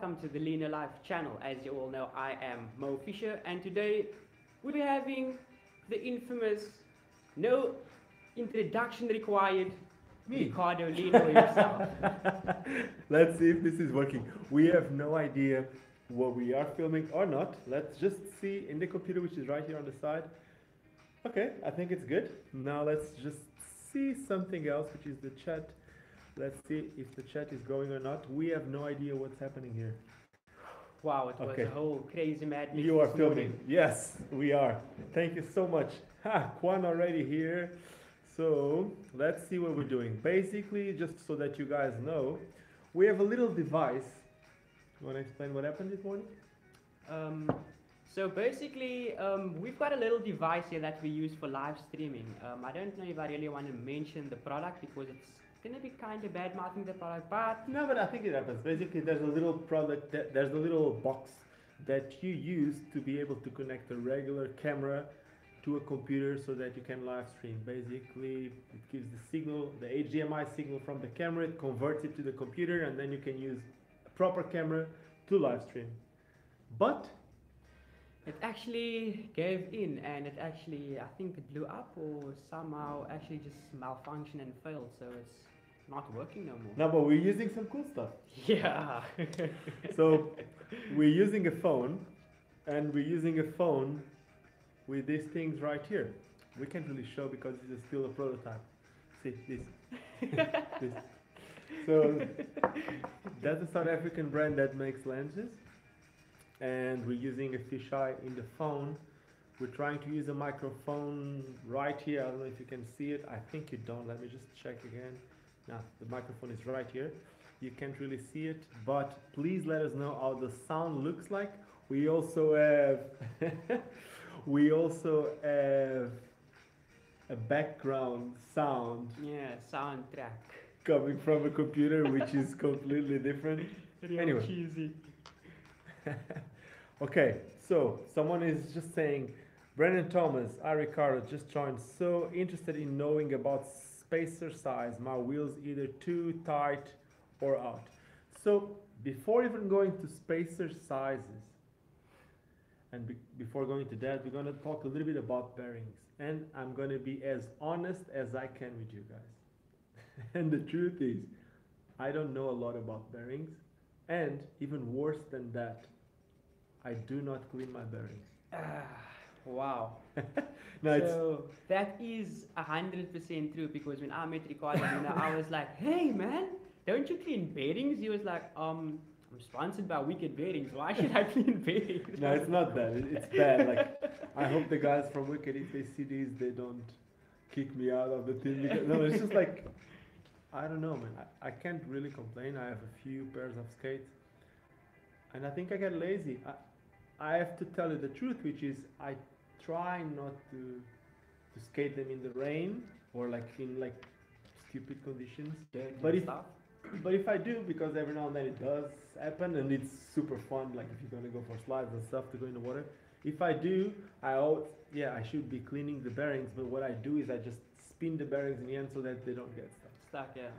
welcome to the Lino Life channel. As you all know, I am Mo Fisher, and today we're having the infamous, no introduction required, Ricardo Lino himself. Let's see if this is working. We have no idea what we are filming or not. Let's just see in the computer, which is right here on the side. Okay, I think it's good. Now let's just see something else, which is the chat. Let's see if the chat is going or not. We have no idea what's happening here. Wow, it was a whole crazy madness. You are filming. Yes, we are. Thank you so much. Ha, Kwan already here. So let's see what we're doing. Basically, just so that you guys know, we have a little device. You want to explain what happened this morning? So basically, we've got a little device here that we use for live streaming. I don't know if I really want to mention the product because it's going to be kind of bad mouthing the product, but... No, but I think it happens. Basically, there's a little product, there's a little box that you use to be able to connect a regular camera to a computer so that you can live stream. Basically, it gives the signal, the HDMI signal from the camera, it converts it to the computer, and then you can use a proper camera to live stream. But it actually gave in, and it actually, I think it blew up or somehow actually just malfunctioned and failed, so it's not working no more. No, but we're using some cool stuff. Yeah. So we're using a phone, and we're using a phone with these things right here. We can't really show because this is still a prototype. See, this. This. So that's a South African brand that makes lenses. And we're using a fisheye in the phone. We're trying to use a microphone right here. I don't know if you can see it. I think you don't. Let me just check again. Now, the microphone is right here. You can't really see it, but please let us know how the sound looks like. We also have a background sound. Yeah, soundtrack. Coming from a computer, which is completely different. Anyway. Cheesy. Okay, so someone is just saying, Brendan Thomas, I Ricardo just joined. So interested in knowing about spacer size. My wheels either too tight or out. So before even going to spacer sizes, and before going to that, we're going to talk a little bit about bearings. And I'm going to be as honest as I can with you guys. And the truth is, I don't know a lot about bearings. And even worse than that, I do not clean my bearings. Wow. No, so that is 100% true, because when I met Ricardo, I was like, hey man, don't you clean bearings? He was like, I'm sponsored by Wicked Bearings. Why should I clean bearings? No, it's not that. It's bad. Like, I hope the guys from Wicked, if they see these, they don't kick me out of the team. Because, no, it's just like, I don't know, man. I can't really complain. I have a few pairs of skates, and I think I get lazy. I have to tell you the truth, which is I try not to skate them in the rain or like in like stupid conditions. But if I do, because every now and then it does happen, and it's super fun. Like if you're gonna go for slides and stuff to go in the water. If I do, I should be cleaning the bearings. But what I do is I just spin the bearings in the end so that they don't get stuck. Yeah.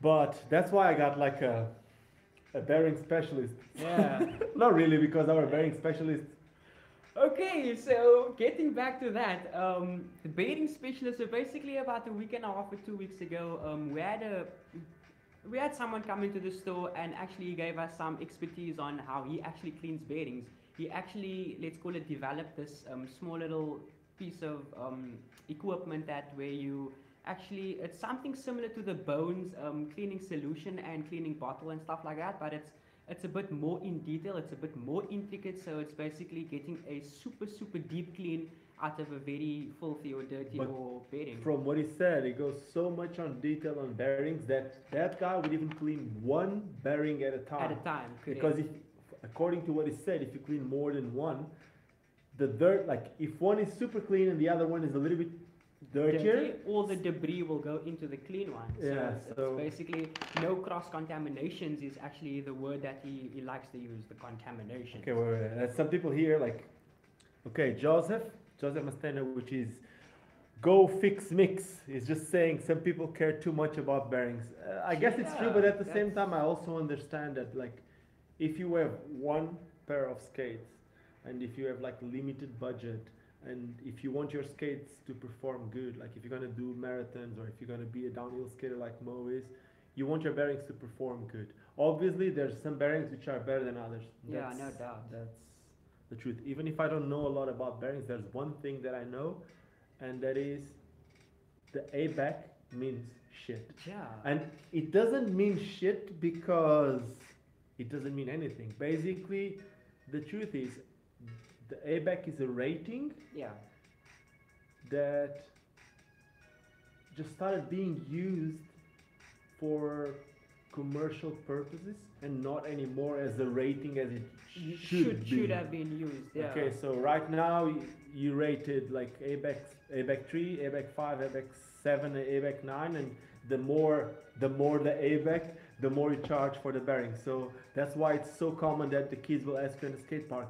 But that's why I got like a bearing specialist. Yeah. Not really, because our bearing specialist. Okay, so getting back to that, the bearing specialist. So basically, about a week and a half or 2 weeks ago, we had someone come into the store and actually gave us some expertise on how he actually cleans bearings. He actually, let's call it, developed this small little piece of equipment where you actually, it's something similar to the Bones cleaning solution and cleaning bottle and stuff like that, but it's a bit more in detail, it's a bit more intricate, so it's basically getting a super deep clean out of a very filthy or dirty or bearing. From what he said, it goes so much on detail on bearings that guy would even clean one bearing at a time. At a time, correct. Because according to what he said, if you clean more than one, the dirt, like if one is super clean and the other one is a little bit dirtier, all the debris will go into the clean one. Yeah, so it's basically no cross contaminations is actually the word that he likes to use, the contamination. Okay, wait. Some people here like, okay, Joseph Mastena, which is Go Fix Mix, is just saying some people care too much about bearings. I guess it's true, but at the same time, I also understand that like if you have one pair of skates, and if you have like limited budget, and if you want your skates to perform good, like if you're gonna do marathons or if you're gonna be a downhill skater like Mo is, you want your bearings to perform good. Obviously, there's some bearings which are better than others. Yeah, no doubt. That's the truth. Even if I don't know a lot about bearings, there's one thing that I know, and that is the A-back means shit. Yeah. And it doesn't mean shit because it doesn't mean anything. Basically, the truth is, the A-back is a rating Yeah. that just started being used for commercial purposes and not anymore as a rating as it should be. Should have been used. Yeah. Okay, so right now you rated like A-back 3, A-back 5, A-back 7, A-back 9, and the more the A-back, the more you charge for the bearing. So that's why it's so common that the kids will ask you in the skate park,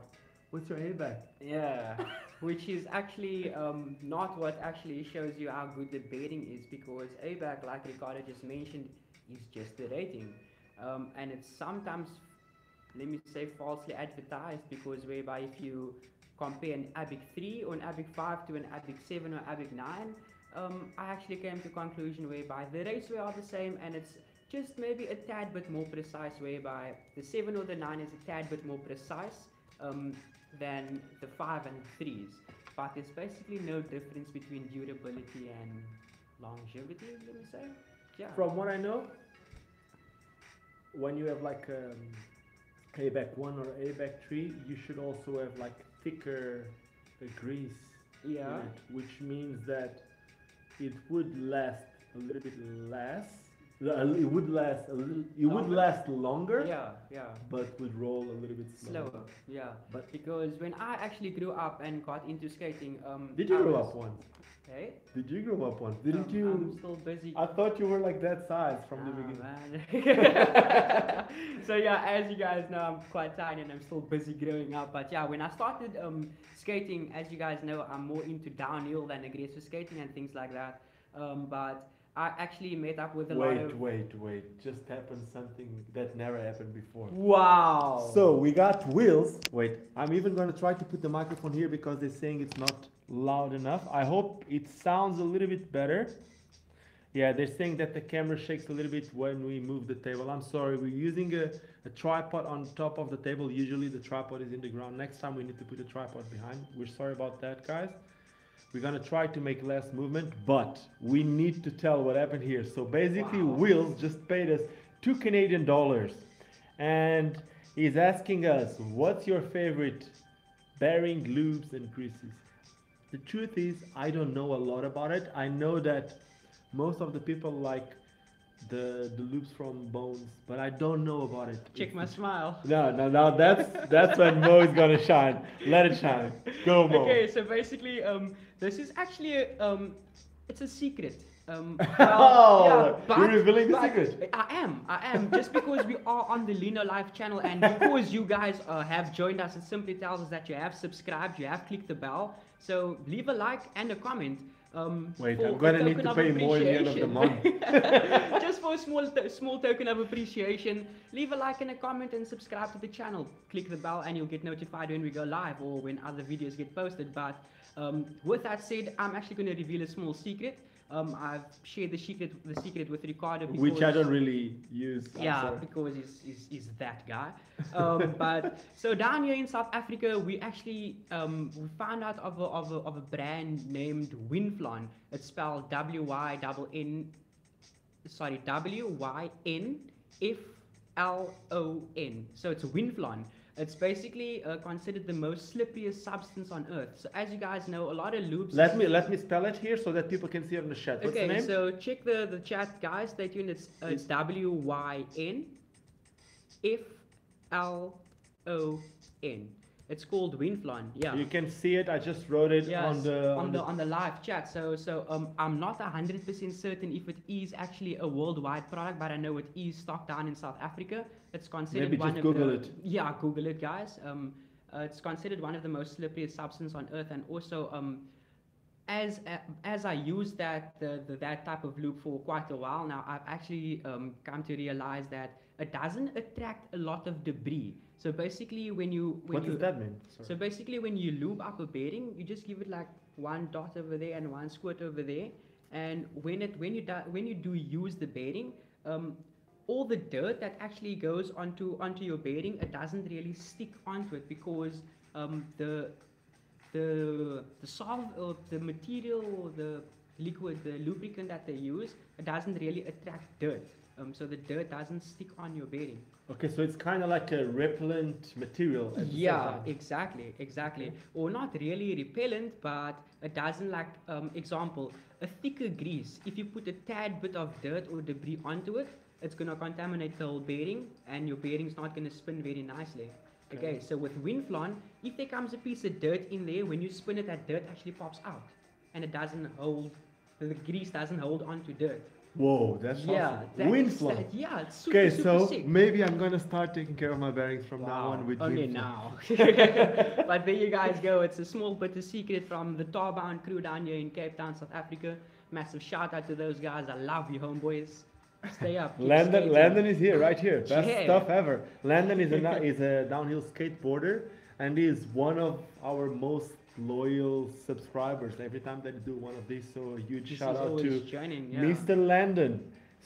"What's your A-back?" Yeah, which is actually not what actually shows you how good the bearing is, because A-back, like Ricardo just mentioned, is just a rating. And it's sometimes, let me say, falsely advertised, because whereby if you compare an ABIC 3 or an ABIC 5 to an ABIC 7 or ABIC 9, I actually came to a conclusion whereby the raceway are the same, and it's just maybe a tad bit more precise, whereby the 7 or the 9 is a tad bit more precise than the 5 and 3s. But there's basically no difference between durability and longevity, let me say. Yeah. From what I know, when you have like A-back 1 or A-back 3, you should also have like thicker grease in Yeah. it, which means that it would last a little bit less. It would last a little. It would Longer? last longer, Yeah, yeah. but would roll a little bit slower. Slower, yeah. But Because when I actually grew up and got into skating, did you I grow was- up once? Hey? Did you grow up once? Didn't I'm you? still busy. I thought you were like that size from the Ah, beginning. man. So yeah, as you guys know, I'm quite tiny and I'm still busy growing up. But yeah, when I started skating, as you guys know, I'm more into downhill than aggressive skating and things like that. But I actually met up with a lot of... Wait. Just happened something that never happened before. Wow! So we got wheels. Wait, I'm even going to try to put the microphone here because they're saying it's not loud enough. I hope it sounds a little bit better. Yeah, they're saying that the camera shakes a little bit when we move the table. I'm sorry, we're using a tripod on top of the table. Usually the tripod is in the ground. Next time we need to put a tripod behind. We're sorry about that, guys. We're gonna try to make less movement, but we need to tell what happened here. So basically, Wow. Wheels just paid us $2 Canadian, and he's asking us, what's your favorite bearing, lubes, and greases? The truth is, I don't know a lot about it. I know that most of the people like the lubes from Bones, but I don't know about it. Check my smile. No, that's when Mo is gonna shine. Let it shine. Go, Mo. Okay, so basically, this is actually it's a secret. Oh, you're revealing the secret. I am. Just because we are on the Lino Live channel and because you guys have joined us, it simply tells us that you have subscribed, you have clicked the bell. So leave a like and a comment. Wait, for I'm gonna a need token to of pay more at the end of the appreciation. month. Just for a small token of appreciation, leave a like and a comment and subscribe to the channel. Click the bell and you'll get notified when we go live or when other videos get posted. But with that said, I'm actually going to reveal a small secret. I've shared the secret with Ricardo. Which I don't really use. I'm Yeah, sorry. because he's that guy. But so down here in South Africa, we actually we found out of a brand named Winflon. It's spelled WYNFLON. So it's Winflon. It's basically considered the most slippiest substance on earth. So as you guys know, a lot of lubes. Let me spell it here so that people can see it in the chat. What's the Okay, name? so check the chat, guys. Stay tuned. It's WYNFLON. It's called Winflon. Yeah. You can see it. I just wrote it Yes, on the live chat. So I'm not 100% certain if it is actually a worldwide product, but I know it is stocked down in South Africa. It's considered Maybe one just of Google the, it. Yeah, Google it, guys. It's considered one of the most slippiest substances on earth, and also as I use that type of lube for quite a while now, I've actually come to realize that it doesn't attract a lot of debris. So basically, What does that mean? so Sorry. basically when you lube up a bearing, you just give it like one dot over there and one squirt over there, and when you do use the bearing, all the dirt that actually goes onto your bearing, it doesn't really stick onto it because the solve or the material or the liquid, the lubricant that they use, it doesn't really attract dirt. So the dirt doesn't stick on your bearing. Okay, so it's kind of like a repellent material at the same Yeah, time. exactly. Okay. Or not really repellent, but it doesn't like, example, a thicker grease. If you put a tad bit of dirt or debris onto it, it's going to contaminate the whole bearing, and your bearing's not going to spin very nicely. Okay, so with Winflon, if there comes a piece of dirt in there, when you spin it, that dirt actually pops out, and it doesn't hold, the grease doesn't hold onto dirt. Whoa, that's Yeah, awesome. Winflon. yeah, it's super, Okay, super so sick. maybe I'm gonna start taking care of my bearings from now on with Only Winflon. now. But there you guys go. It's a small bit of secret from the Tarbound crew down here in Cape Town, South Africa. Massive shout out to those guys. I love you, homeboys. Stay up. keep skating. Landon is here, right here. Best Yeah. stuff ever. Landon is a downhill skateboarder, and is one of our most loyal subscribers. Every time that you do one of these, so a huge This shout is out always to joining, yeah. Mr. Landon.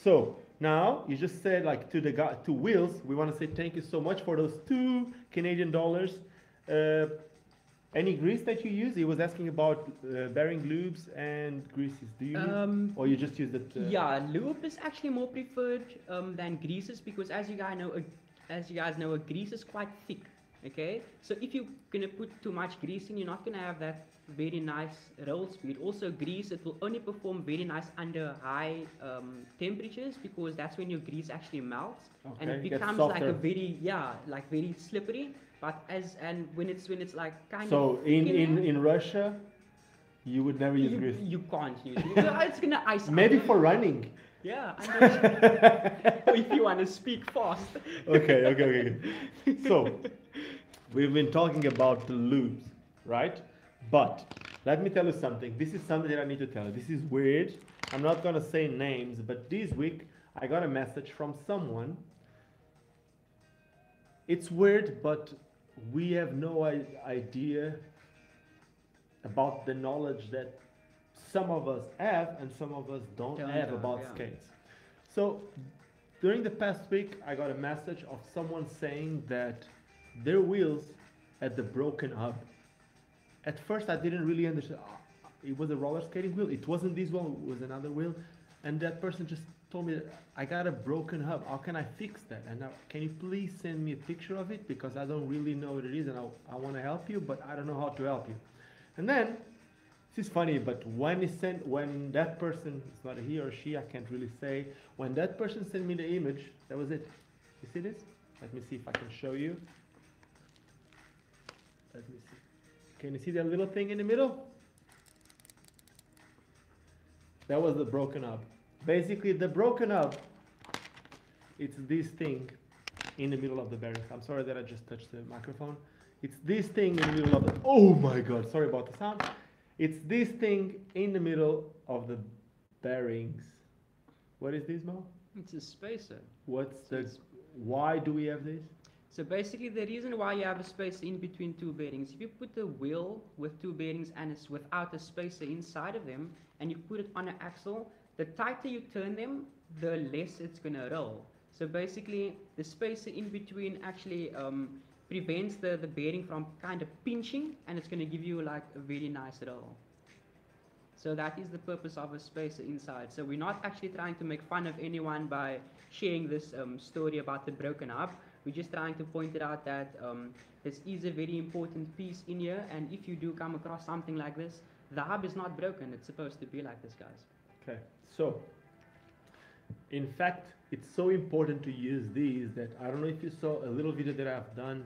So now you just said like to the guy, to Wheels, we want to say thank you so much for those $2 Canadian. Any grease that you use? He was asking about bearing lubes and greases. Do you use, or you just use it? Yeah, lube is actually more preferred than greases because, as you guys know, a grease is quite thick. Okay, so if you're gonna put too much grease in, you're not gonna have that very nice roll speed. Also, grease, it will only perform very nice under high temperatures because that's when your grease actually melts, and Okay, it it gets becomes like a softer. very like very slippery. But when it's like kind So of thick in there, in Russia, you would never use grease. you can't use it. It's gonna ice out. Maybe for running. Yeah, or if you want to speak fast. Okay. So, we've been talking about the lubes, right? But let me tell you something. This is something that I need to tell you. This is weird. I'm not gonna say names, but this week I got a message from someone. It's weird, but we have no idea about the knowledge that some of us have and some of us don't Don't have have, about yeah. skates. So during the past week, I got a message of someone saying that their wheels had the broken hub. At first, I didn't really understand. It was a roller skating wheel. It wasn't this one. It was another wheel. And that person just told me, I got a broken hub. How can I fix that? And now, can you please send me a picture of it? Because I don't really know what it is, and I want to help you, but I don't know how to help you. And then, this is funny, but when that person, it's not a he or she, I can't really say, when that person sent me the image, that was it. You see this? Let me see if I can show you. Let me see. Can you see that little thing in the middle? That was the broken hub. Basically, the broken hub, it's this thing in the middle of the bearings. I'm sorry that I just touched the microphone. It's this thing in the middle of the, oh my God, sorry about the sound. It's this thing in the middle of the bearings. What is this, Mo? It's a spacer. Why do we have this? So basically, the reason why you have a spacer in between two bearings, if you put the wheel with two bearings and it's without a spacer inside of them, and you put it on an axle, the tighter you turn them, the less it's gonna roll. So basically, the spacer in between actually prevents the bearing from kind of pinching, and it's gonna give you like a very nice roll. So that is the purpose of a spacer inside. So we're not actually trying to make fun of anyone by sharing this story about the broken hub. We're just trying to point it out that this is a very important piece in here, and if you do come across something like this, the hub is not broken. It's supposed to be like this, guys. Okay, so in fact, it's so important to use these that I don't know if you saw a little video that I've done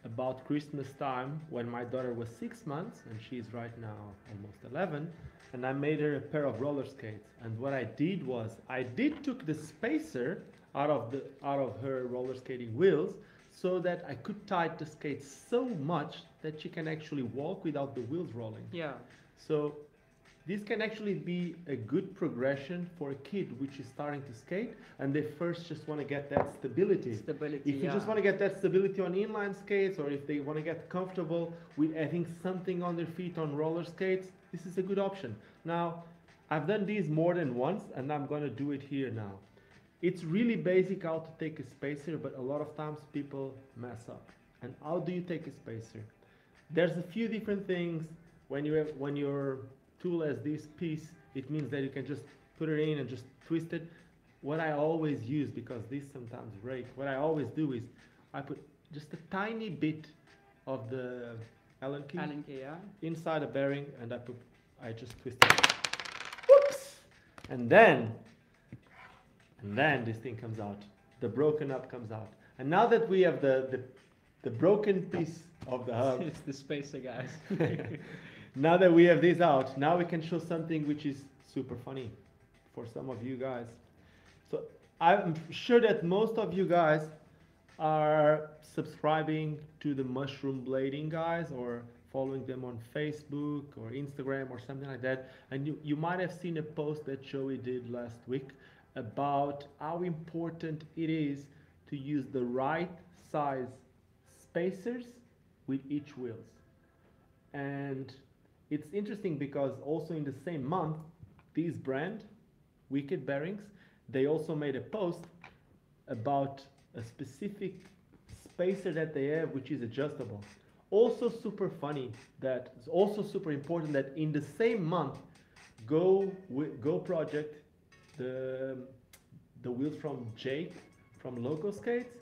about Christmas time when my daughter was 6 months and she's right now almost 11, and I made her a pair of roller skates. And what I did was I took the spacer out of her roller skating wheels so that I could tighten the skates so much that she can actually walk without the wheels rolling. Yeah. So this can actually be a good progression for a kid which is starting to skate and they first just want to get that stability. If you just want to get that stability on inline skates, or if they want to get comfortable with, I think, something on their feet on roller skates, this is a good option. Now, I've done these more than once and I'm going to do it here now. It's really basic how to take a spacer, but a lot of times people mess up. And how do you take a spacer? There's a few different things. When your tool has this piece, it means that you can just put it in and just twist it. What I always use, because these sometimes break, what I always do is I put just a tiny bit of the Allen key, inside a bearing, and I just twist it. Whoops! And then this thing comes out. The broken up comes out. And now that we have the broken piece of the hub, it's the spacer, guys. now that we have this out, now we can show something which is super funny for some of you guys. So I'm sure that most of you guys are subscribing to the Mushroom Blading guys, or following them on Facebook or Instagram or something like that. And you might have seen a post that Joey did last week about how important it is to use the right size spacers with each wheels. And it's interesting because also in the same month, this brand, Wicked Bearings, they also made a post about a specific spacer that they have which is adjustable. Also super funny, that it's also super important that in the same month, Go Project, the wheels from Jake from Loco Skates,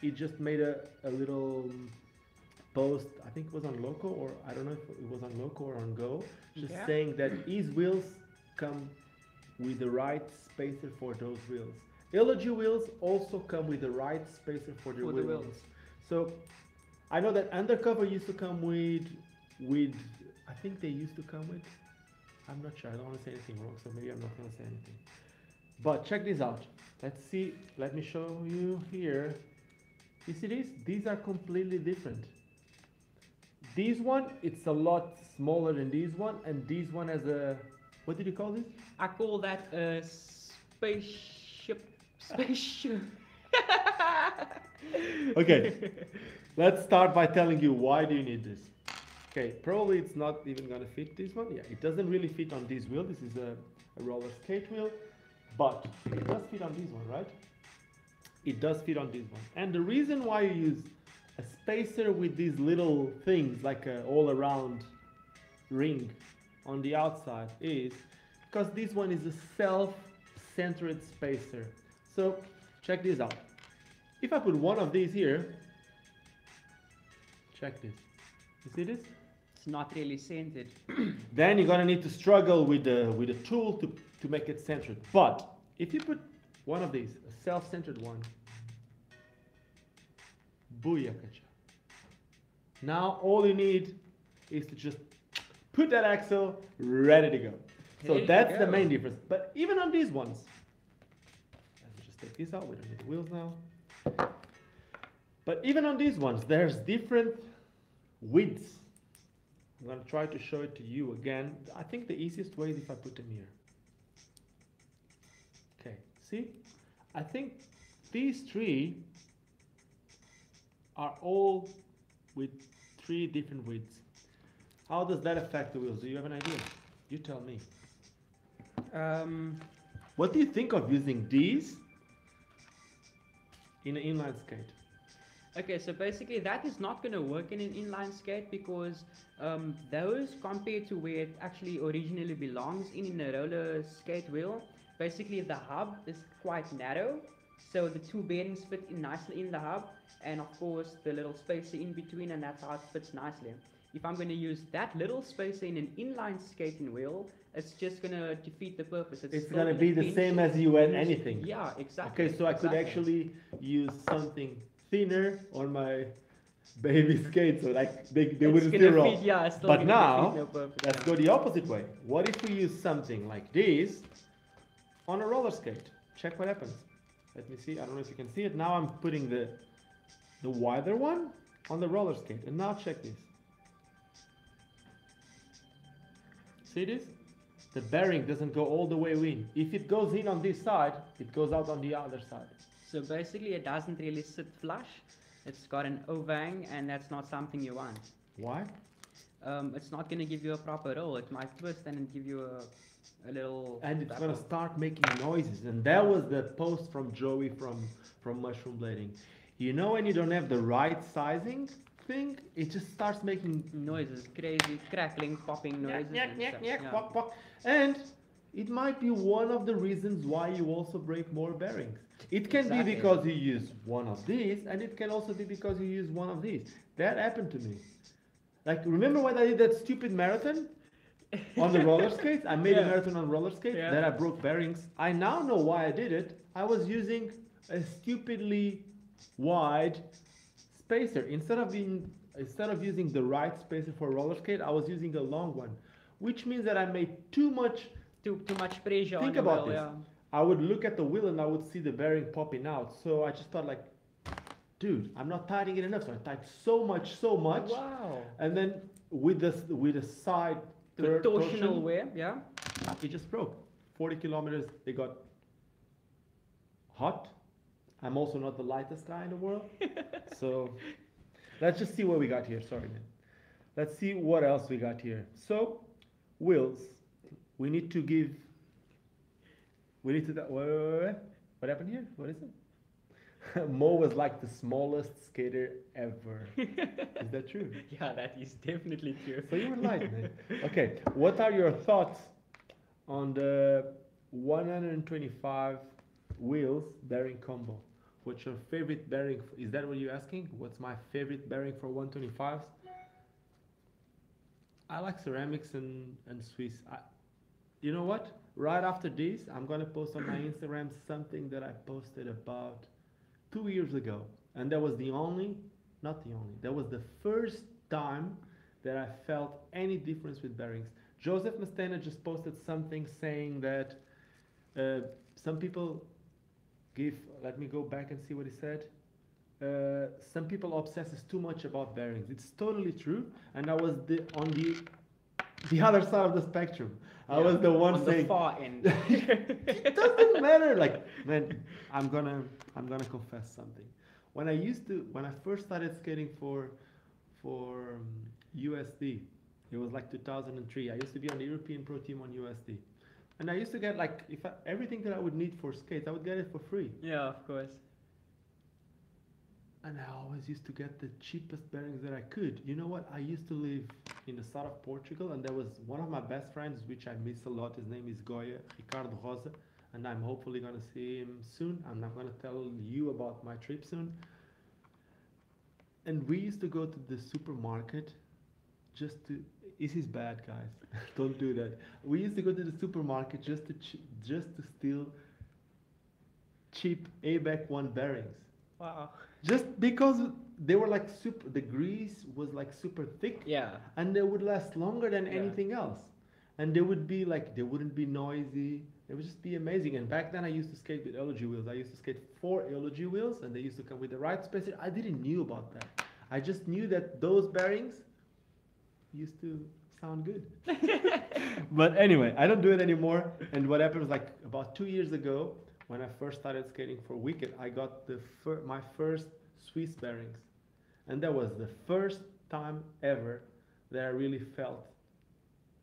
he just made a little post, I think it was on Loco, or I don't know if it was on Loco or on Go, just saying that his wheels come with the right spacer for those wheels. Illogy wheels also come with the right spacer for their wheels. So I know that Undercover used to come with I think they used to come with, I'm not sure, I don't want to say anything wrong, so maybe I'm not going to say anything. But check this out. Let's see, let me show you here. You see this? These are completely different. This one, it's a lot smaller than this one, and this one has a, what did you call this? I call that a spaceship. Okay, let's start by telling you why do you need this. Okay, probably it's not even gonna fit this one. Yeah, it doesn't really fit on this wheel. This is a roller skate wheel, but it does fit on this one, right? It does fit on this one. And the reason why you use a spacer with these little things like a all-around ring on the outside is because this one is a self-centered spacer. So check this out. If I put one of these here, check this. You see this? It's not really centered. Then you're gonna need to struggle with the tool to make it centered. But if you put one of these, a self-centered one, booyakacha. Now all you need is to just put that axle ready to go. So that's the main difference. But even on these ones, let's just take this out. We don't need the wheels now. But even on these ones, there's different widths. I'm going to try to show it to you again. I think the easiest way is if I put them here. Okay, see? I think these three are all with 3 different widths. How does that affect the wheels? Do you have an idea? You tell me. What do you think of using these in an inline skate? Okay, so basically that is not going to work in an inline skate because those, compared to where it actually originally belongs in a roller skate wheel, basically the hub is quite narrow, so the 2 bearings fit in nicely in the hub, and of course the little spacer in between, and that's how it fits nicely. If I'm going to use that little spacer in an inline skating wheel, it's just going to defeat the purpose. It's going to be the same as you had anything. Yeah, exactly. Okay, so I could actually use something thinner on my baby skate, so like they wouldn't still roll. But now, let's go the opposite way. What if we use something like this on a roller skate? Check what happens. Let me see. I don't know if you can see it. Now I'm putting the wider one on the roller skate. And now check this. See this? the bearing doesn't go all the way in. If it goes in on this side, it goes out on the other side. So basically it doesn't really sit flush. It's got an overhang, and that's not something you want. Why? It's not going to give you a proper roll. It might twist and give you a little... And it's rattle. gonna start making noises. And that was the post from Joey from Mushroom Blading. You know when you don't have the right sizing thing, it just starts making Noises, crazy, crackling, popping noises. and stuff. Yeah. pop, pop. And it might be one of the reasons why you also break more bearings. It can be Exactly. because you use one of these, and it can also be because you use one of these. That happened to me. Like, remember when I did that stupid marathon on the roller skates? I made a Yeah. marathon on roller skates, Yeah. then I broke bearings. I now know why I did it. I was using a stupidly wide spacer. Instead of using the right spacer for roller skate, I was using a long one, which means that I made too much. Too much pressure on Think the about wheel, this. yeah. I would look at the wheel and I would see the bearing popping out. So I just thought like, dude, I'm not tightening it enough. So I tightened so much. Wow. And then with the side The third torsional torsion, wear, yeah. it just broke. 40 kilometers, it got hot. I'm also not the lightest guy in the world. So let's just see what we got here. Sorry, man. Let's see what else we got here. So wheels, we need to give. We need to. Wait. What happened here? What is it? Mo was like the smallest skater ever. Is that true? Yeah, that is definitely true. So you were light, man. Okay, what are your thoughts on the 125 wheels bearing combo? What's your favorite bearing? Is that what you're asking? What's my favorite bearing for 125s? I like ceramics and Swiss. You know what? Right after this, I'm gonna post on my Instagram something that I posted about 2 years ago, and that was that was the first time that I felt any difference with bearings. Joseph Mastena just posted something saying that some people let me go back and see what he said. Some people obsesses too much about bearings. It's totally true, and I was on the other side of the spectrum. I was the one on saying the far end. it doesn't matter. Like, man, I'm gonna confess something. When I first started skating for USD, it was like 2003. I used to be on the European Pro Team on USD, and I used to get like everything that I would need for skates, I would get it for free. Yeah, of course. And I always used to get the cheapest bearings that I could. You know what? I used to live in the south of Portugal, and there was one of my best friends, which I miss a lot. His name is Goya, Ricardo Rosa, and I'm hopefully going to see him soon. I'm not going to tell you about my trip soon. And we used to go to the supermarket just to... This is bad, guys. Don't do that. We used to go to the supermarket just to steal cheap ABAC 1 bearings. Wow. Just because they were like the grease was like super thick, Yeah. and they would last longer than anything else, and they would be like, they wouldn't be noisy. It would just be amazing. And back then I used to skate with LG wheels. I used to skate 4 LG wheels, and they used to come with the right spacer. I didn't knew about that. I just knew that those bearings used to sound good. But anyway, I don't do it anymore. And what happened was like about 2 years ago, when I first started skating for Wicked, I got my first Swiss bearings. And that was the first time ever that I really felt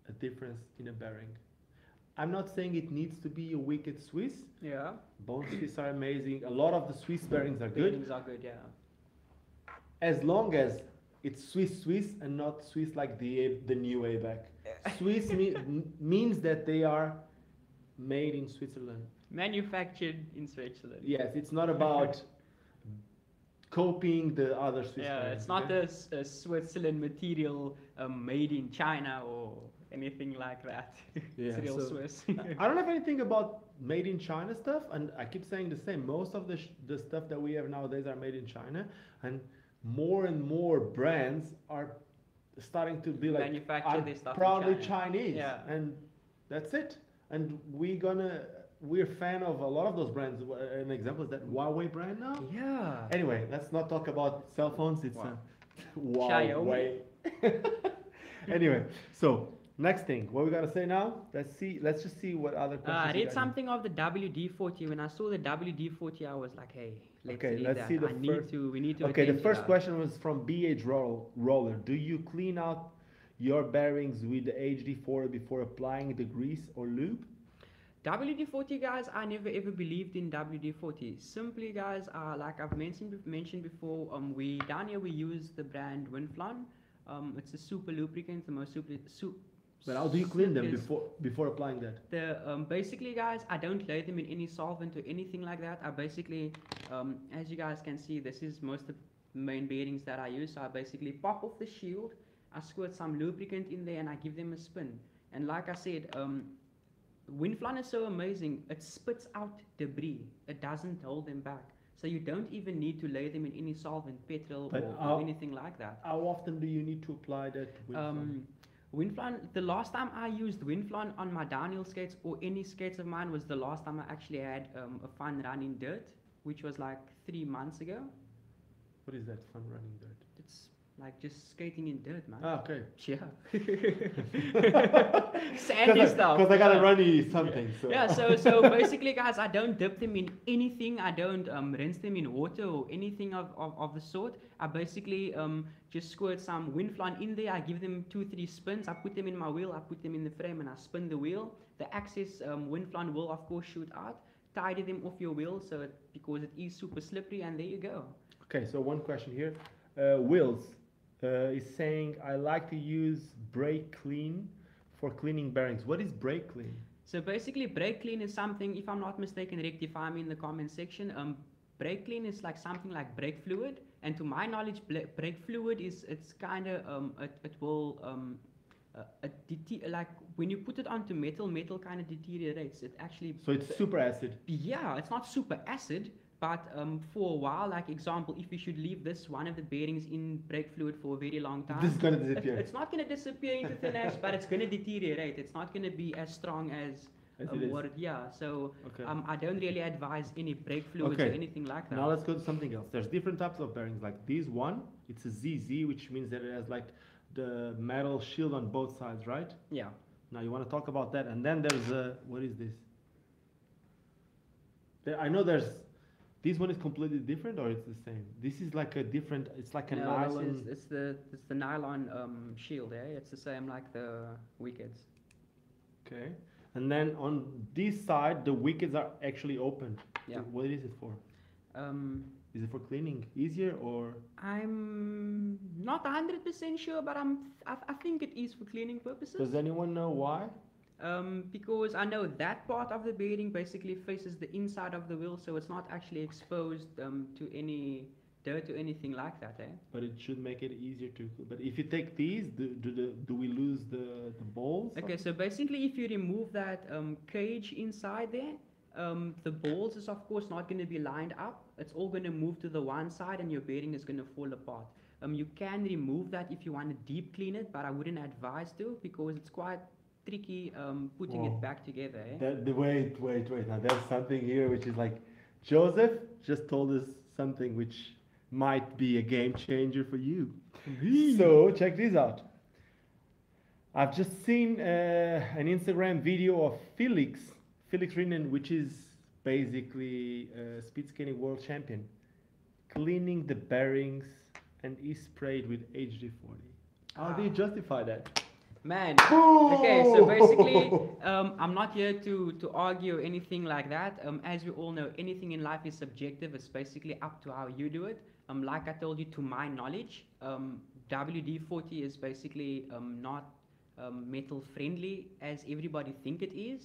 a difference in a bearing. I'm not saying it needs to be a Wicked Swiss. Yeah. Bone Swiss are amazing. A lot of the Swiss bearings are good. Bearings are good, yeah. As long as it's Swiss and not Swiss like the new ABAC. Swiss means that they are made in Switzerland. Manufactured in Switzerland. Yes, it's not about copying the other Swiss Yeah, bearings, it's not okay? a Switzerland material made in China or anything like that. Yeah, It's real so Swiss. I don't have anything about made in China stuff, and I keep saying the same. Most of the stuff that we have nowadays are made in China, and more brands are starting to be like, Manufacture I'm their stuff in proudly China. Chinese, Yeah. and that's it. And we're a fan of a lot of those brands. An example is that Huawei brand now. Yeah. Anyway, let's not talk about cell phones. It's Wow. Huawei. Anyway, so Next thing, what we gotta say now? Let's see. Let's just see what other questions. I you read guys something of the WD-40. When I saw the WD-40, I was like, hey, let's Okay, read let's that. see the I first. need to. We need to. Okay, the attend to first that. question was from BH Roller. Do you clean out your bearings with the HD40 before applying the grease or lube? WD-40, guys, I never ever believed in WD-40. Simply, guys, like I've mentioned before, we down here we use the brand Winflon. It's a super lubricant, the most super. But how do you clean them simplest- before applying that? Basically, guys, I don't lay them in any solvent or anything like that. I basically, as you guys can see, this is most of the main bearings that I use. So I basically pop off the shield, I squirt some lubricant in there, and I give them a spin. And like I said, Winflon is so amazing. It spits out debris. It doesn't hold them back. So you don't even need to lay them in any solvent, petrol, or anything like that. How often do you need to apply that Winflon? Winflon, the last time I used Winflon on my downhill skates or any skates of mine was the last time I actually had a fun run in dirt, which was like 3 months ago. What is that, fun running dirt? It's like just skating in dirt, man. Ah, okay. Yeah. Sandy stuff. Because I gotta run you something. So. Yeah, so basically, guys, I don't dip them in anything. I don't rinse them in water or anything of the sort. I basically just squirt some Winflon in there. I give them 2-3 spins. I put them in my wheel. I put them in the frame, and I spin the wheel. The excess Winflon will, of course, shoot out. Tidy them off your wheel because it is super slippery, and there you go. Okay, so one question here. Wills is saying, I like to use brake clean for cleaning bearings. What is brake clean? So basically, brake clean is something, if I'm not mistaken, rectify me in the comment section. Brake clean is like something like brake fluid, and to my knowledge, brake fluid it's kind of it will like when you put it onto metal kind of deteriorates. It actually. So it's super acid. Yeah, it's not super acid. But for a while, like example, if you should leave one of the bearings in brake fluid for a very long time, this is gonna disappear. It's not gonna disappear into thin ash, but it's gonna deteriorate. It's not gonna be as strong as what it, yeah. So okay. I don't really advise any brake fluids or anything like that. Now let's go to something else. There's different types of bearings. Like this one, it's a ZZ, which means that it has like the metal shield on both sides, right? Yeah. Now you want to talk about that, and then there's a what is this? I know there's. This one is completely different, or it's the same? This is like a different. It's like a nylon. It's the nylon shield. Yeah, it's the same like the wickets. Okay, and then on this side, the wickets are actually open. Yeah. So what is it for? Is it for cleaning easier or? I'm not 100% sure, but I think it is for cleaning purposes. Does anyone know why? Because I know that part of the bearing basically faces the inside of the wheel, so it's not actually exposed to any dirt or anything like that, eh? But it should make it easier to. But if you take these, do we lose the balls? Okay, so basically, if you remove that cage inside there, the balls is of course not going to be lined up. It's all going to move to the one side, and your bearing is going to fall apart. You can remove that if you want to deep clean it, but I wouldn't advise to because it's quite tricky putting it back together. Eh? Wait. Now there's something here which is like, Joseph just told us something which might be a game changer for you. So check this out. I've just seen an Instagram video of Felix Rinen, which is basically a speed skating world champion, cleaning the bearings, and he sprayed with HD40. How do you justify that? Man, okay, so basically, I'm not here to argue or anything like that. As we all know, anything in life is subjective. It's basically up to how you do it. Like I told you, to my knowledge, WD-40 is basically not metal friendly as everybody think it is.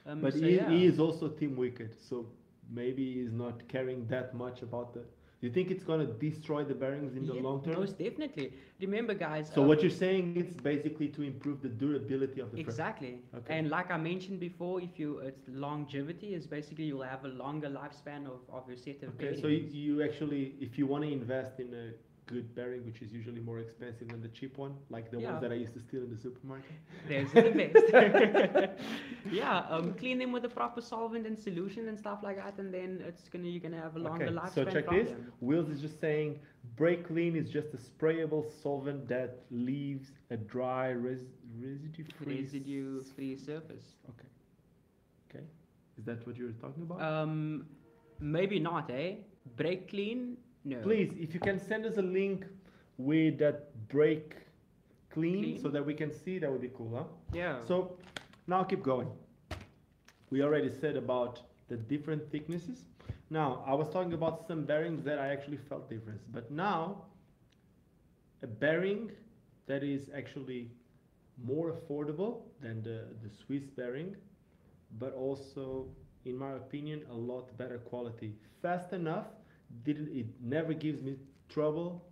But so he is also Team Wicked, so maybe he's not caring that much about the. Do you think it's going to destroy the bearings in the long term? Most definitely. Remember, guys. So what you're saying is basically to improve the durability of the exactly. Okay. And like I mentioned before, it's longevity is basically you'll have a longer lifespan of your set of bearings. So you actually, if you want to invest in a good bearing, which is usually more expensive than the cheap one, like the ones that I used to steal in the supermarket. Those are the best. Clean them with the proper solvent and solution and stuff like that, and then you're gonna have a longer lifespan. So check this. Wills is just saying, Brake clean is just a sprayable solvent that leaves a dry residue-free. Residue-free surface. Okay. Okay. Is that what you're talking about? Maybe not, eh? Brake clean? No. Please, if you can send us a link with that brake clean so that we can see, that would be cool, huh? Yeah. So now keep going. We already said about the different thicknesses. Now, I was talking about some bearings that I actually felt difference, but now a bearing that is actually more affordable than the Swiss bearing, but also, in my opinion, a lot better quality. Fast enough, it never gives me trouble.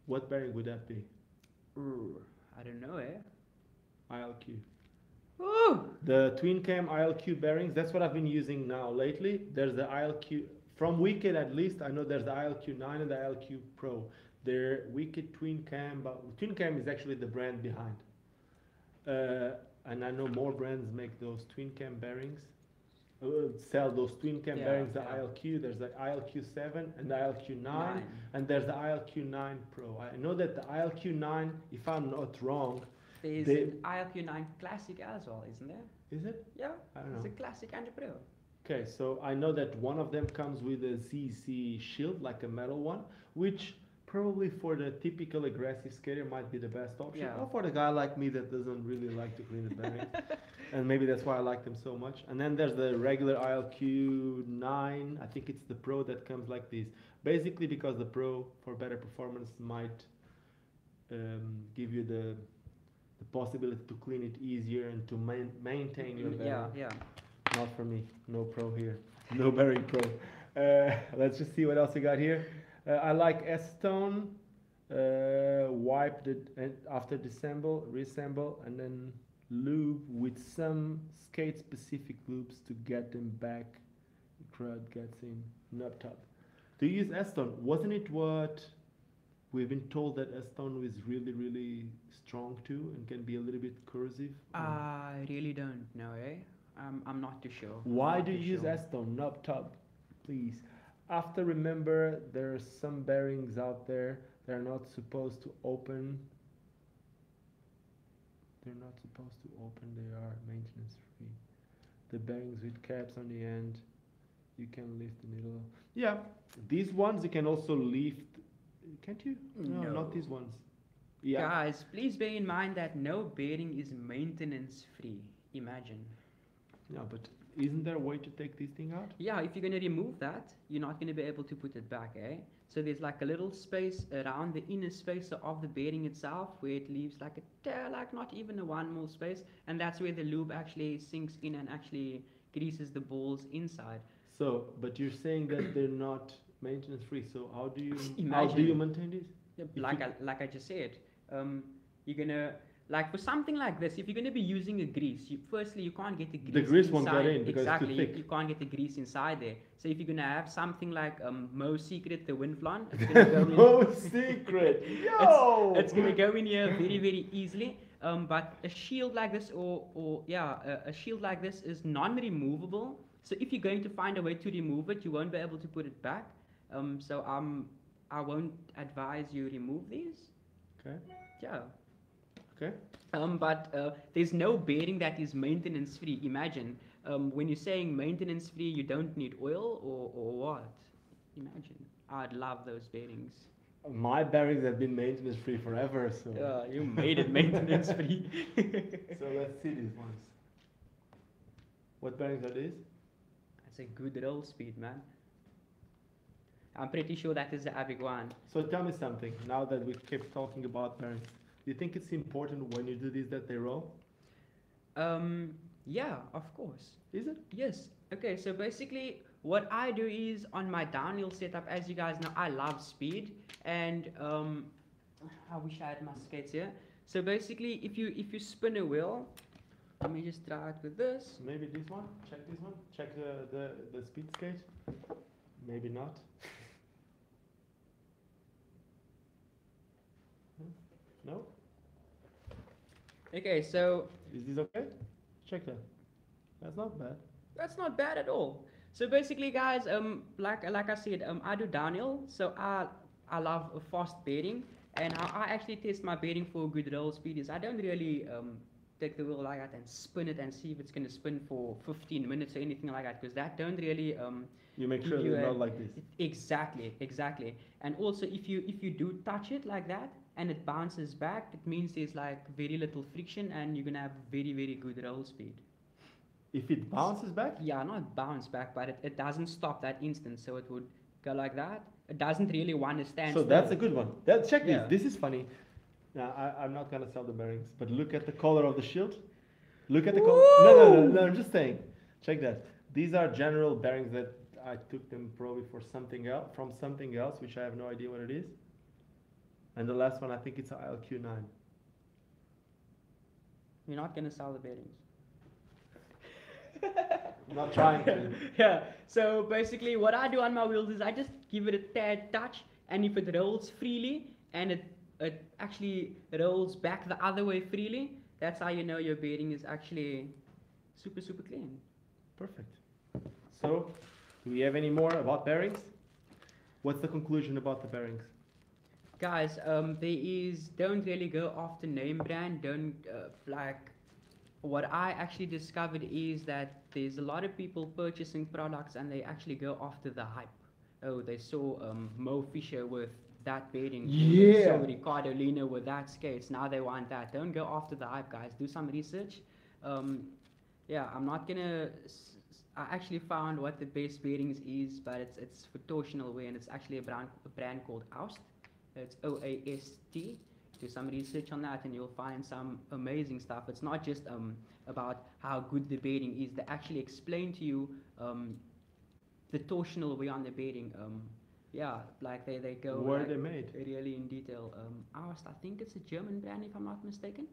What bearing would that be? Ooh, I don't know, eh? ILQ. Ooh! The twin cam ILQ bearings, that's what I've been using now lately. There's the ILQ, from Wicked at least, I know there's the ILQ 9 and the ILQ Pro. They're Wicked twin cam, but twin cam is actually the brand behind. And I know more brands make those twin cam bearings, sell those twin cam bearings, the ILQ, there's the ILQ 7 and the ILQ 9, and there's the ILQ 9 Pro. I know that the ILQ 9, if I'm not wrong, there's an ILQ 9 Classic as well, isn't there? Is it? Yeah, I don't know. it's a Classic and a Pro. Okay, so I know that one of them comes with a ZC shield, like a metal one, which probably for the typical aggressive skater might be the best option. Yeah. Or for the guy like me that doesn't really like to clean the bearings. And maybe that's why I like them so much. And then there's the regular ILQ 9. I think it's the Pro that comes like this. Basically because the Pro, for better performance, might give you the possibility to clean it easier and to maintain your bearing. Yeah. Not for me. No Pro here. No bearing Pro. Let's just see what else we got here. I like S-Tone. Wiped it after reassemble, and then lube with some skate-specific lubes to get them back. Crud gets in. Nut tub. To use S-Tone, wasn't it what we've been told that S-Tone is really, really strong too and can be a little bit corrosive? I really don't know, eh? I'm not too sure. Why do you use S-Tone? Nut tub, please. After, remember, there are some bearings out there that are not supposed to open. They're not supposed to open. They are maintenance free. The bearings with caps on the end, you can lift the needle. Yeah, these ones you can also lift. Can't you? No, not these ones. Yeah. Guys, please bear in mind that no bearing is maintenance free. Imagine. Yeah, but isn't there a way to take this thing out? Yeah, if you're going to remove that, you're not going to be able to put it back, eh? So there's like a little space around the inner space of the bearing itself where it leaves like not even a 1 mil space, and that's where the lube actually sinks in and actually greases the balls inside. So, but you're saying that they're not maintenance free. So how do you maintain this? Yeah, like I just said, you're gonna. Like for something like this, if you're going to be using a grease, firstly you can't get the grease. The grease inside. won't get in because exactly, it's too thick. You can't get the grease inside there. So if you're going to have something like Mo's Secret, the Windflon, it's going to go in. Mo's Secret, yo! It's going to go in here very, very easily. But a shield like this, a shield like this is non-removable. So if you're going to find a way to remove it, you won't be able to put it back. So I won't advise you remove these. Okay. Yeah. Okay. But there's no bearing that is maintenance free. Imagine when you're saying maintenance free, you don't need oil or what? Imagine. I'd love those bearings. My bearings have been maintenance free forever, so. You made it maintenance free. So let's see these ones. What bearings are these? That's a good roll speed, man. I'm pretty sure that is the Avic one. So tell me something. Now that we kept talking about bearings. Do you think it's important when you do this that they roll? Yeah, of course. Is it? Yes. Okay, so basically what I do is on my downhill setup, as you guys know, I love speed, and I wish I had my skates here. So basically if you spin a wheel, let me just try it with this. Maybe this one? Check this one? Check the speed skate? Maybe not. No? Okay, so Is this okay? Check that. That's not bad. that's not bad at all. So basically, guys, like I said, I do downhill. So I love fast bearing, and how I actually test my bearing for good roll speed is I don't really take the wheel like that and spin it and see if it's going to spin for 15 minutes or anything like that, because that don't really You make give sure you they're a not like this. exactly. And also if you do touch it like that and it bounces back, it means there's like very little friction and you're gonna have very good roll speed. If it bounces back? Yeah, not bounce back, but it doesn't stop that instant, so it would go like that. It doesn't really want to stand So still. that's a good one. Check Yeah. this. This is funny. Now, I'm not gonna sell the bearings, but look at the color of the shield. Look at the color. No. I'm just saying. Check that. These are general bearings that I took them probably for something else, from something else, which I have no idea what it is. And the last one, I think it's a ILQ9. You're not gonna sell the bearings. I'm not trying to. Yeah. So basically, what I do on my wheels is I just give it a tad touch, and if it rolls freely and it actually rolls back the other way freely, that's how you know your bearing is actually super clean. Perfect. So, do we have any more about bearings? What's the conclusion about the bearings? Guys, don't really go after name brand. Don't like. What I actually discovered is that there's a lot of people purchasing products and they actually go after the hype. Oh, they saw Mo Fisher with that bearing. Yeah. They saw Ricardo Lino with that skates. Now they want that. Don't go after the hype, guys. Do some research. Yeah, I'm not gonna. I actually found what the best bearings is, but it's for torsional wear, and it's actually a brand called Oust. It's OAST. Do some research on that and you'll find some amazing stuff. It's not just about how good the bearing is. They actually explain to you the torsional way on the bearing. Yeah, like they go Where like they made? really in detail. Oust, I think it's a German brand if I'm not mistaken.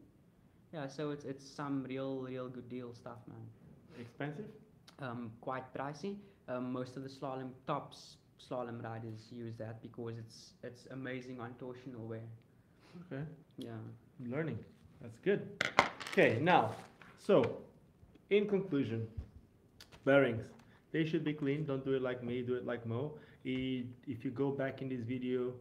Yeah, so it's some real good deal stuff, man. Expensive? Quite pricey. Most of the top slalom riders use that because it's amazing on torsional wear. Okay. Yeah. Learning. That's good. Okay, now, so, in conclusion, bearings. They should be clean. Don't do it like me. Do it like Mo. If you go back in this video,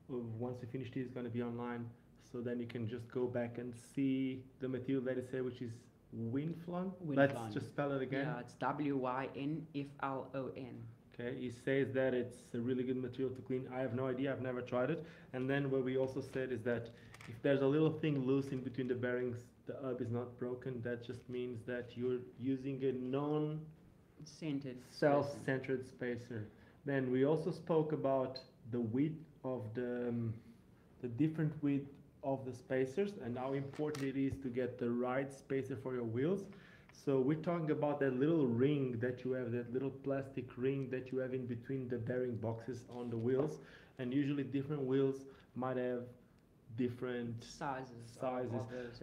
once you finish this, it's going to be online. So then you can just go back and see the material that it said, which is Winflon. Let's just spell it again. Yeah, it's WYNFLON. Okay, it says that it's a really good material to clean. I have no idea, I've never tried it. And then what we also said is that if there's a little thing loose in between the bearings, the hub is not broken. That just means that you're using a self-centered spacer. Then we also spoke about the width of the different width of the spacers and how important it is to get the right spacer for your wheels. So we're talking about that little ring that you have, that little plastic ring that you have in between the bearing boxes on the wheels. And usually different wheels might have different sizes. Of those,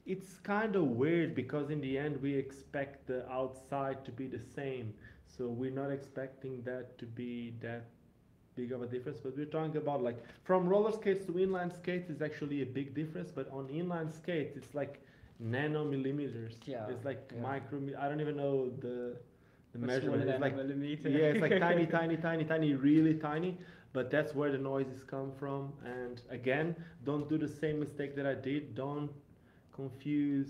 It's kind of weird because in the end we expect the outside to be the same. So we're not expecting that to be that big of a difference, but we're talking about like from roller skates to inline skates is actually a big difference, but on inline skates it's like nanomillimeters. Yeah. It's like micro. I don't even know the measurement. It's It's like millimeter. yeah, it's like tiny, really tiny. But that's where the noises come from. And again, don't do the same mistake that I did. Don't confuse.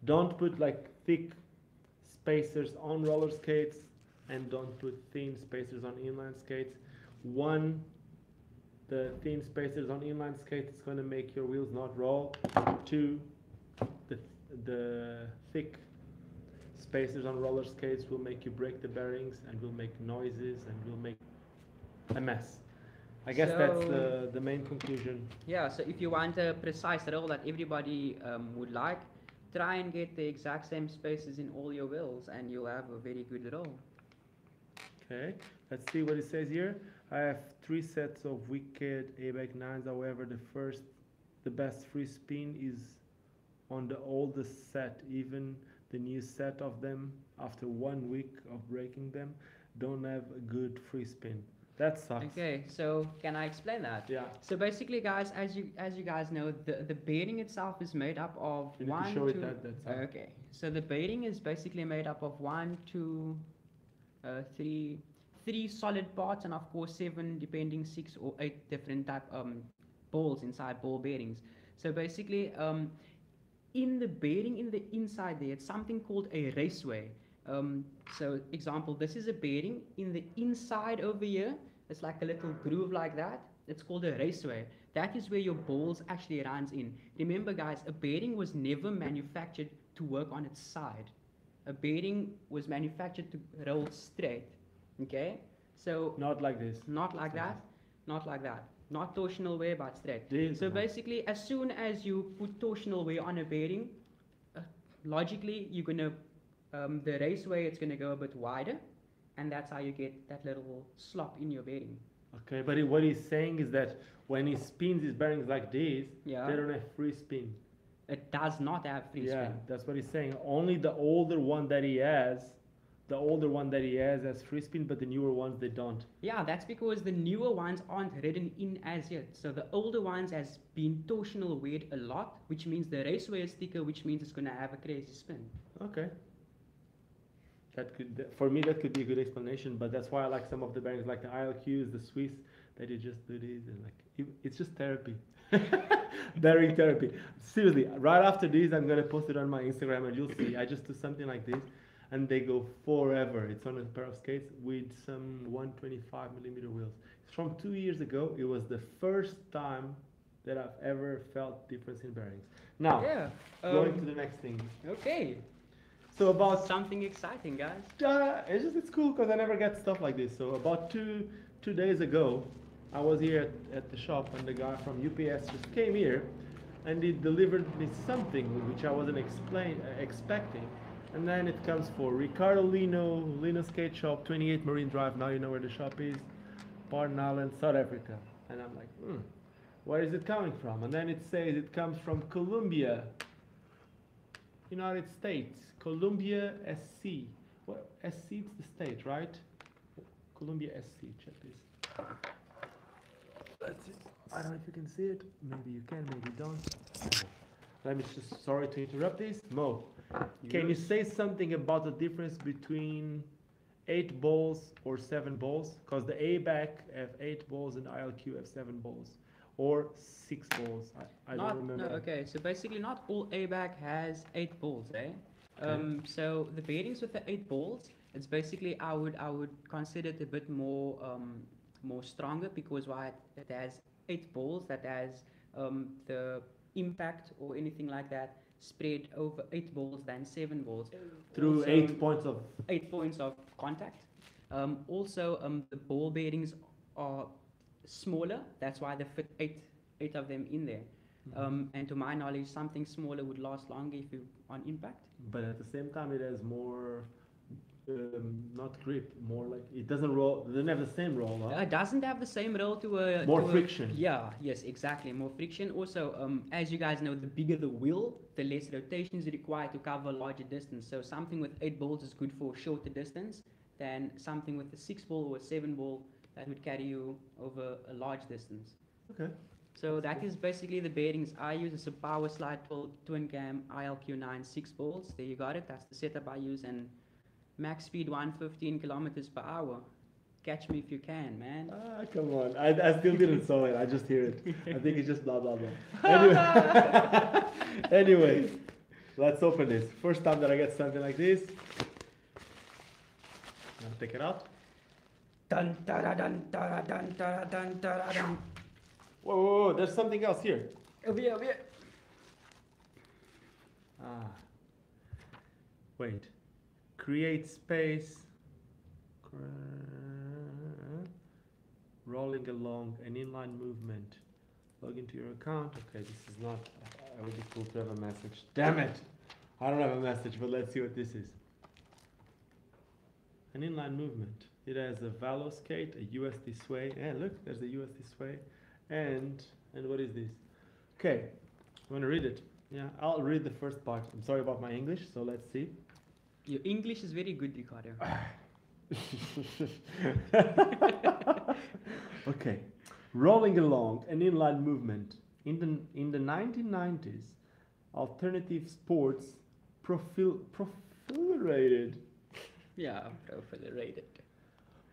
Don't put like thick spacers on roller skates, and don't put thin spacers on inline skates. One, the thin spacers on inline skates is going to make your wheels not roll. Two, the thick spacers on roller skates will make you break the bearings and will make noises and will make a mess. I guess that's the main conclusion. Yeah, so if you want a precise roll that everybody would like, try and get the exact same spacers in all your wheels and you'll have a very good roll. Okay, let's see what it says here. I have 3 sets of Wicked ABAC 9s. However, the best free spin is on the oldest set. Even the new set of them, after 1 week of breaking them, don't have a good free spin. That sucks. Okay, so can I explain that? Yeah. So basically, guys, as you guys know, the bearing itself is made up of You need to show it that's okay. So the bearing is basically made up of 1, 2, 3, 3 solid parts, and of course 7, depending 6 or 8 different type balls inside ball bearings. So basically, in the bearing in the inside there, it's something called a raceway. So example, this is a bearing in the inside over here. It's like a little groove like that. It's called a raceway. That is where your balls actually runs in. Remember guys, a bearing was never manufactured to work on its side. A bearing was manufactured to roll straight. Okay? So Not like this. not like that, not like that. Not torsional wear, but straight. This So one. basically, as soon as you put torsional wear on a bearing, logically you're gonna the raceway, it's gonna go a bit wider, and that's how you get that little slop in your bearing. Okay, but what he's saying is that when he spins his bearings like this, Yeah. they don't have free spin. It does not have free Yeah, spin. that's what he's saying. Only the older one that he has free spin, but the newer ones they don't. Yeah, that's because the newer ones aren't written in as yet. So the older ones has been torsional weighed a lot, which means the raceway is thicker, which means it's gonna have a crazy spin. Okay. For me, that could be a good explanation, but that's why I like some of the bearings, like the ILQs, the Swiss, that you just do this, and it's just therapy. Bearing therapy. Seriously, right after this, I'm gonna post it on my Instagram, and you'll see. I just do something like this, and they go forever. It's on a pair of skates with some 125mm wheels. It's from 2 years ago. It was the first time that I've ever felt difference in bearings. Now, Yeah. going to the next thing. Okay. So about Something exciting, guys. it's cool because I never get stuff like this. So about two days ago, I was here at the shop, and the guy from UPS just came here, and he delivered me something which I wasn't expecting. And then it comes for Ricardo Lino Skate Shop, 28 Marine Drive. Now you know where the shop is, Barton Island, South Africa. And I'm like, where is it coming from? And then it says it comes from Colombia, United States. Columbia SC. What SC is the state, right? Columbia SC. Check this. That's it. I don't know if you can see it. Maybe you can, maybe you don't. Let me just, sorry to interrupt this. Mo, can you say something about the difference between 8 balls or 7 balls? Because the ABAC have 8 balls and ILQ have 7 balls. Or 6 balls. I don't remember. No, okay, so basically not all ABAC has 8 balls, eh? So the bearings with the 8 balls, it's basically I would consider it a bit more stronger, because why it has 8 balls, that has the impact or anything like that spread over 8 balls than 7 balls. Through Also, 8 points of 8 points of contact. Also, the ball bearings are smaller. That's why they fit 8 of them in there. And to my knowledge, something smaller would last longer if you on impact. But at the same time, it has more, not grip, more like it doesn't roll. It doesn't have the same roll. Huh? It doesn't have the same roll to a More to friction. Yeah, yes, exactly, more friction. Also, as you guys know, the bigger the wheel, the less rotation is required to cover a larger distance. So something with 8 balls is good for a shorter distance than something with a 6 ball or a 7 ball that would carry you over a large distance. Okay. So that is basically the bearings I use. It's a power slide twin cam ILQ9 6 balls. There you got it. That's the setup I use, and max speed 115 kilometers per hour. Catch me if you can, man. Ah, come on. I still didn't saw it. I just hear it. I think it's just blah blah blah. Anyway, anyway, let's open this. First time that I get something like this. Now take it out. Dun da da dun da da dun da da dun da da dun. Whoa, whoa, whoa, there's something else here. Over here, over here. Ah. Wait. Create space. Rolling along an inline movement. Log into your account. Okay, this is not. I would be cool to have a message. Damn it! I don't have a message, but let's see what this is. An inline movement. It has a Valo skate, a USD sway. Yeah, look, there's a USD sway. And what is this? Okay, you want to read it? Yeah, I'll read the first part. I'm sorry about my English, so let's see. Your English is very good, Ricardo. Okay, rolling along an inline movement. In the 1990s, alternative sports proliferated. Yeah, proliferated.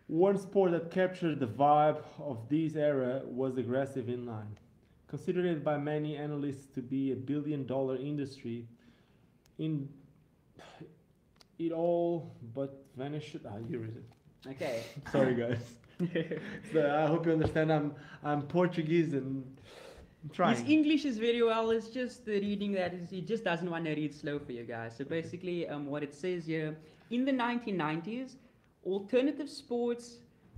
One sport that captured the vibe of this era was aggressive inline. Considered by many analysts to be a billion-dollar industry, in it all but vanished. Ah, you read it. Okay. Sorry, guys. So I hope you understand. I'm Portuguese and I'm trying. His English is very well. It's just the reading that he just doesn't want to read slow for you guys. So basically, what it says here, in the 1990s, alternative sports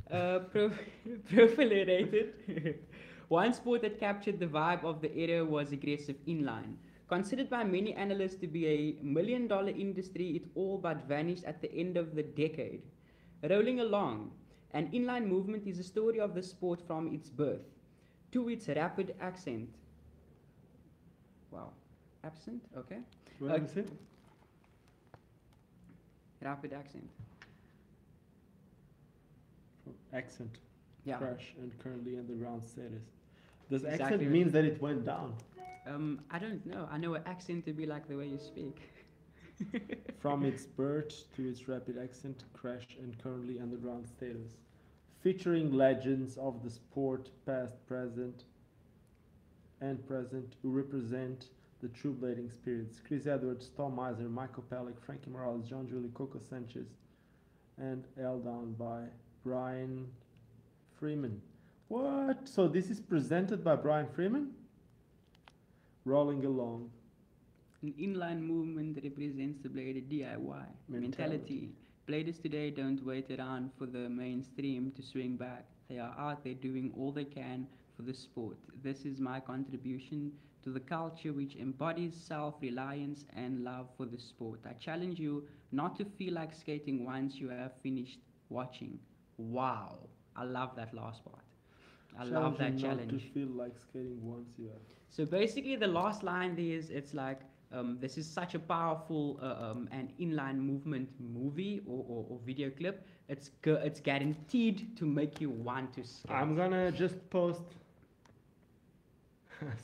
proliferated. One sport that captured the vibe of the era was aggressive inline. Considered by many analysts to be a million-dollar industry, it all but vanished at the end of the decade. Rolling along, an inline movement is a story of the sport from its birth to its rapid ascent. Wow, absent? Okay. What did you say? Rapid accent. Accent, Yeah. crash, and currently underground status. Does Exactly accent what- means that it went down? I don't know. I know an accent to be like the way you speak. From its birth to its rapid accent, crash, and currently underground status. Featuring legends of the sport, past, present, who represent the true blading spirits. Chris Edwards, Tom Miser, Michael Pellick, Frankie Morales, John Julie, Coco Sanchez, and held down by Brian Freeman. What? So this is presented by Brian Freeman? Rolling along. An inline movement represents the bladed DIY mentality. Bladers today don't wait around for the mainstream to swing back. They are out there doing all they can for the sport. This is my contribution to the culture which embodies self-reliance and love for the sport. I challenge you not to feel like skating once you have finished watching. Wow. I love that last part. I love that challenge. Not to feel like skating once you have. So basically, the last line there is, it's like, this is such a powerful and inline movement movie or video clip. It's guaranteed to make you want to skate. I'm gonna just post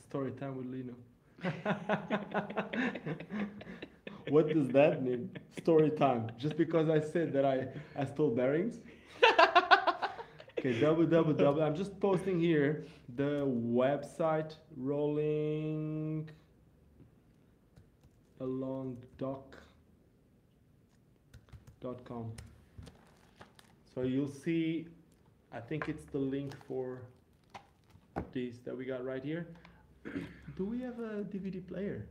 story time with Lino. What does that mean? Story time. Just because I said that I stole bearings? Okay, www. I'm just posting here the website rolling along doc.com. So you'll see, I think it's the link for this that we got right here. Do we have a DVD player?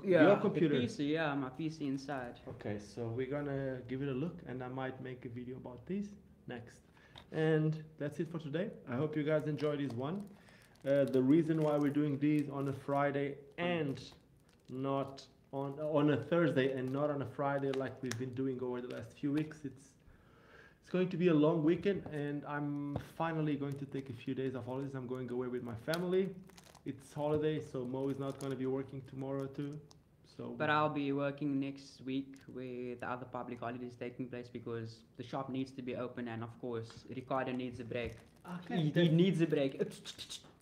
Your computer? The PC, yeah, my PC inside. Okay, so we're gonna give it a look and I might make a video about this next. And that's it for today. I hope you guys enjoyed this one. The reason why we're doing these on a Friday and not on a Thursday and not on a Friday like we've been doing over the last few weeks, it's going to be a long weekend and I'm finally going to take a few days of holidays. I'm going away with my family. It's holiday, so Mo is not going to be working tomorrow too. So But I'll be working next week where the other public holidays taking place because the shop needs to be open and of course Ricardo needs a break. okay, He needs a break.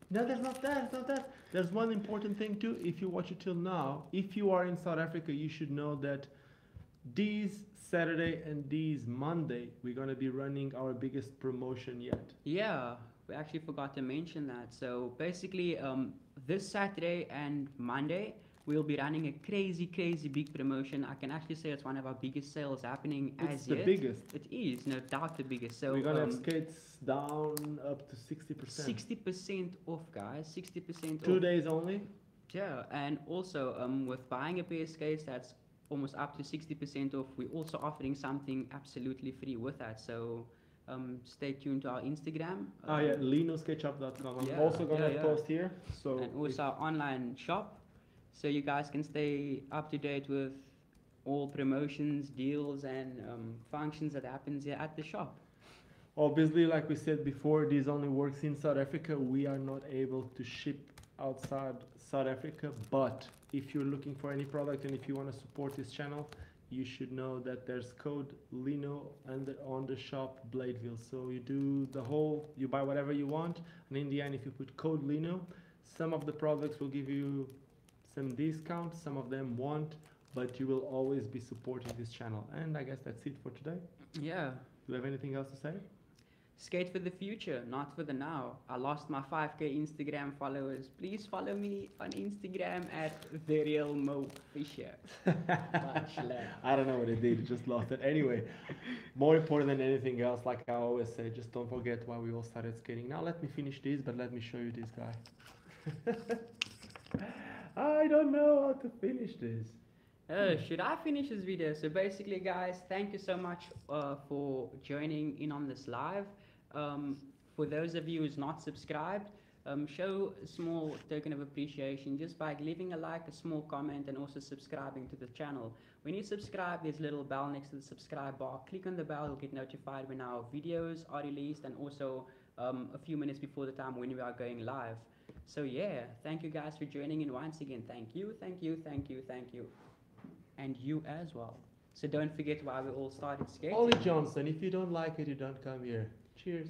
no, that's not that. There's one important thing too. If you watch it till now, if you are in South Africa, you should know that these Saturday and these Monday, we're going to be running our biggest promotion yet. Yeah, we actually forgot to mention that. So basically, this Saturday and Monday, we'll be running a crazy big promotion. I can actually say it's one of our biggest sales happening It's as the yet. biggest. It is, no doubt the biggest. So We're going to have skates down up to 60%. 60% off, guys. 60% off. 2 days only. Yeah, and also with buying a pair of skates, that's almost up to 60% off. We're also offering something absolutely free with that. So stay tuned to our Instagram. Oh yeah, linosketchup.com. I'm yeah, also gonna yeah. post here. So And also our online shop. So you guys can stay up to date with all promotions, deals, and functions that happens here at the shop. obviously, like we said before, this only works in South Africa. We are not able to ship outside South Africa, but if you're looking for any product and if you want to support this channel, you should know that there's code Lino and on the shop Bladeville. So you buy whatever you want, and in the end, if you put code Lino, some of the products will give you some discount, some of them won't, but you will always be supporting this channel. And I guess that's it for today. Yeah. Do you have anything else to say? Skate for the future, not for the now. I lost my 5K Instagram followers. Please follow me on Instagram at TheRealMoFisher. Much love. I don't know what it did, it just lost it. Anyway, more important than anything else, like I always say, just don't forget why we all started skating. Now let me finish this, but let me show you this guy. I don't know how to finish this. Should I finish this video? So basically, guys, thank you so much for joining in on this live. For those of you who's not subscribed, show a small token of appreciation just by leaving a like, a small comment, and also subscribing to the channel. When you subscribe, there's a little bell next to the subscribe bar. Click on the bell, you'll get notified when our videos are released, and also a few minutes before the time when we are going live. So yeah, thank you guys for joining in once again. Thank you, thank you, thank you, thank you. And you as well. So don't forget why we all started skating. Ollie Johnson, if you don't like it, you don't come here. Cheers.